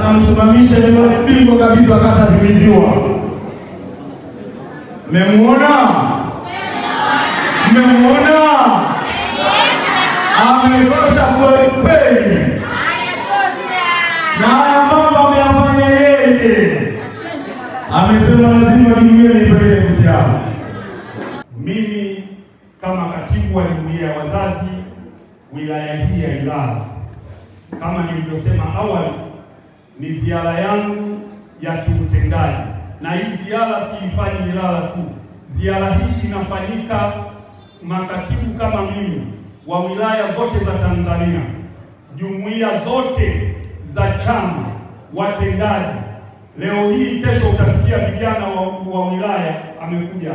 anamsimamisha yule bingwa kabisa wa kata Zimiziwa. Mmemuona? Ametosha kweli. Na haya mambo ameyafanya yeye. Amesema lazima jumuiya ipeleke mtihani. Mimi kama katibu wa jumuiya ya wazazi wilaya hii ya Ilala, kama nilivyosema awali, ni ziara yangu ya kiutendaji, na hii ziara siifanyi Ilala tu. Ziara hii inafanyika makatibu kama mimi wa wilaya zote za Tanzania, jumuiya zote za chama, watendaji. Leo hii kesho utasikia vijana wa wilaya amekuja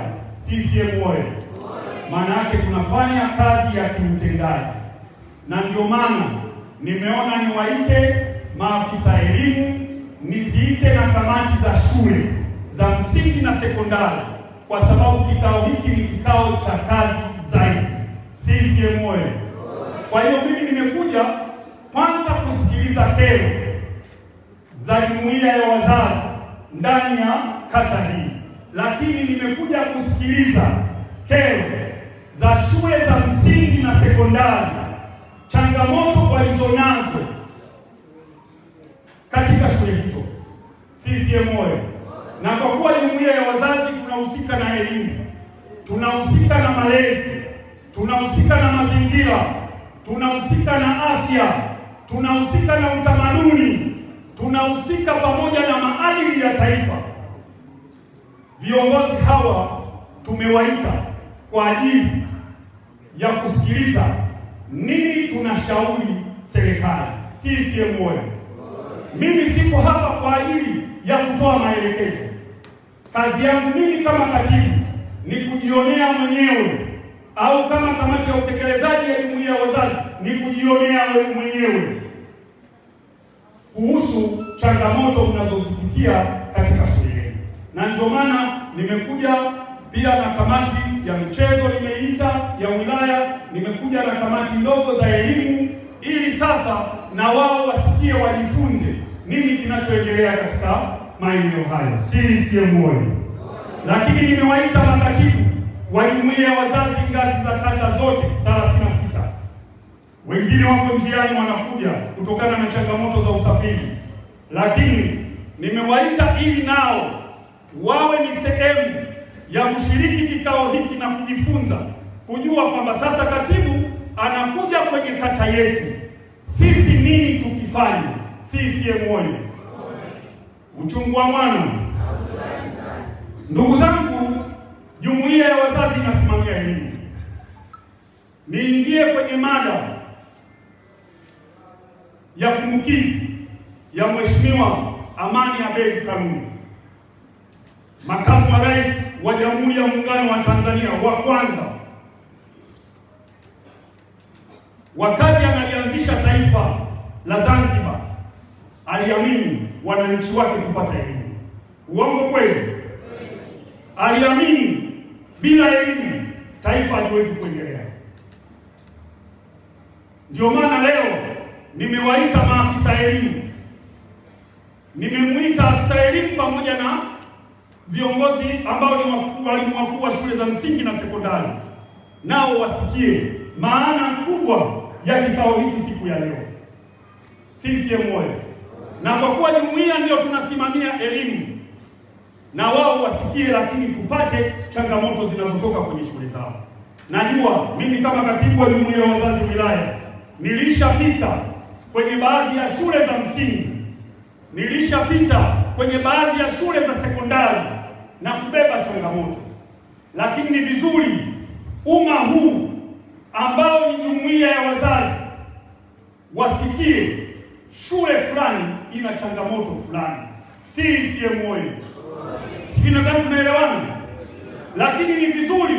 CCM oye. Maana yake tunafanya kazi ya kiutendaji, na ndio maana nimeona niwaite maafisa elimu, niziite na kamati za shule za msingi na sekondari, kwa sababu kikao hiki ni kikao cha kazi zaidi. CCM oye. Kwa hiyo mimi nimekuja kwanza kusikiliza kero za jumuiya ya wazazi ndani ya kata hii, lakini nimekuja kusikiliza kero za shule za msingi na sekondari, changamoto walizonazo katika shule hizo. CCM oye. Na kwa kuwa jumuiya ya wazazi tunahusika na elimu, tunahusika na malezi, tunahusika na mazingira, tunahusika na afya, tunahusika na utamaduni, tunahusika pamoja na maadili ya taifa. Viongozi hawa tumewaita kwa ajili ya kusikiliza nini tunashauri serikali. CCM oye. Mimi sipo hapa kwa ajili ya kutoa maelekezo. Kazi yangu mimi kama katibu ni kujionea mwenyewe, au kama kamati ya utekelezaji ya jumuiya ya wazazi ni kujionea mwenyewe kuhusu changamoto mnazozipitia katika shule yenu. Na ndio maana nimekuja pia na kamati ya michezo nimeita ya wilaya, nimekuja na kamati ndogo za elimu, ili sasa na wao wasikie, wajifunze nini kinachoendelea katika maeneo hayo. CCM oye. Lakini nimewaita makatibu wa jumuiya ya wazazi ngazi za kata zote 36. Wengine wako njiani wanakuja kutokana na changamoto za usafiri, lakini nimewaita ili nao wawe ni sehemu ya kushiriki kikao hiki na kujifunza, kujua kwamba sasa katibu anakuja kwenye kata yetu, sisi nini tukifanya. CCM oye. Uchungu wa mwana. Ndugu zangu, jumuiya ya wazazi inasimamia elimu. Niingie kwenye mada ya kumbukizi ya Mheshimiwa Amani Abeid Karume, makamu wa rais wa Jamhuri ya Muungano wa Tanzania wa kwanza. Wakati analianzisha taifa la Zanzibar, aliamini wananchi wake kupata elimu. Uongo kweli? Aliamini bila elimu taifa haliwezi kuendelea. Ndio maana leo nimewaita maafisa elimu, nimemwita afisa elimu pamoja na viongozi ambao ni walimu wakuu wa shule za msingi na sekondari, nao wasikie maana kubwa ya kikao hiki siku ya leo. CCM oye. Na kwa kuwa jumuiya ndio tunasimamia elimu, na wao wasikie, lakini tupate changamoto zinazotoka kwenye shule zao. Najua mimi kama katibu wa jumuiya ya wazazi wilaya nilishapita kwenye baadhi ya shule za msingi, nilishapita kwenye baadhi ya shule za sekondari na kubeba changamoto, lakini ni vizuri umma huu ambao ni jumuiya ya wazazi wasikie shule fulani ina changamoto fulani. CCM oye. Sisi nadhani tunaelewana. Lakini ni vizuri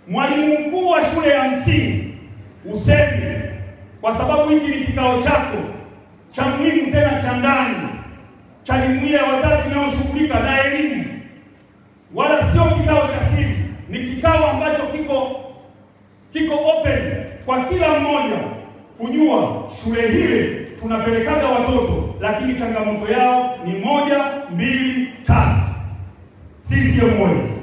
mwalimu mkuu wa shule ya msingi useme, kwa sababu hiki ni kikao chako cha muhimu tena cha ndani cha jumuiya ya wazazi inayoshughulika na elimu, wala sio kikao cha siri. Ni kikao ambacho kiko open kwa kila mmoja kujua shule hile tunapelekaga watoto lakini changamoto yao ni 1, 2, 3. CCM oyee!